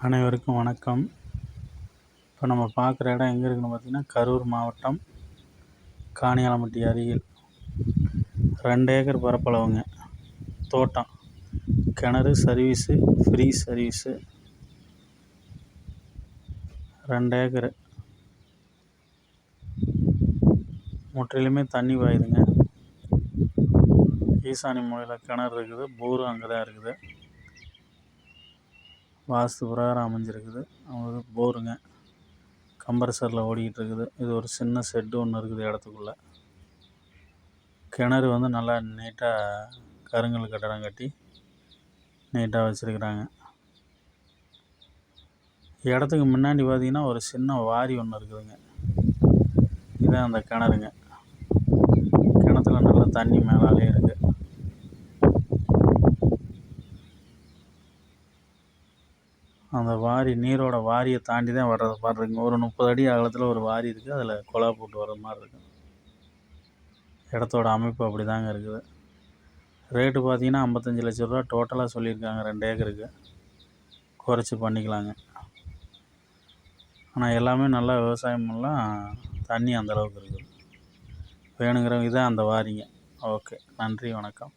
அனைவருக்கும் வணக்கம். இப்போ நம்ம பார்க்குற இடம் எங்கே இருக்குன்னு பார்த்தீங்கன்னா, கரூர் மாவட்டம் காணியாலம்பட்டி அருகில் 2 ஏக்கர் பரப்பளவுங்க. தோட்டம், கிணறு சர்வீஸு, ஃப்ரீ சர்வீஸு. 2 ஏக்கரு முற்றிலுமே தண்ணி பாயுதுங்க. ஈசானி மூலையில் கிணறு இருக்குது. போரும் அங்கே தான் இருக்குது. வாஸ்து பிரகாரம் அமைஞ்சிருக்குது. அவங்களுக்கு போருங்க. கம்ப்ரஸரில் ஓடிக்கிட்டு இருக்குது. இது ஒரு சின்ன ஷெட்டு ஒன்று இருக்குது இடத்துக்குள்ளே. கிணறு வந்து நல்லா நீட்டாக கருங்கல் கட்டடம் கட்டி நீட்டாக வச்சுருக்குறாங்க. இடத்துக்கு முன்னாடி பார்த்திங்கன்னா ஒரு சின்ன வாரி ஒன்று இருக்குதுங்க. இதுதான் அந்த கிணறுங்க. கிணத்துல நல்லா தண்ணி மேலாலே இருக்குது. அந்த வாரி நீரோட வாரியை தாண்டி தான் வர்றது பாருங்க. ஒரு 30 அடி அகலத்தில் ஒரு வாரி இருக்குது. அதில் குழா போட்டு வர்ற மாதிரி இருக்குது. இடத்தோட அமைப்பு அப்படி தாங்க இருக்குது. ரேட்டு பார்த்தீங்கன்னா 55 லட்ச ரூபா டோட்டலாக சொல்லியிருக்காங்க 2 ஏக்கருக்கு. குறைச்சி பண்ணிக்கலாங்க. ஆனால் எல்லாமே நல்லா விவசாயம் பண்ணலாம். தண்ணி அந்தளவுக்கு இருக்குது. வேணுங்கிறவங்க இதான் அந்த வாரிங்க. ஓகே, நன்றி, வணக்கம்.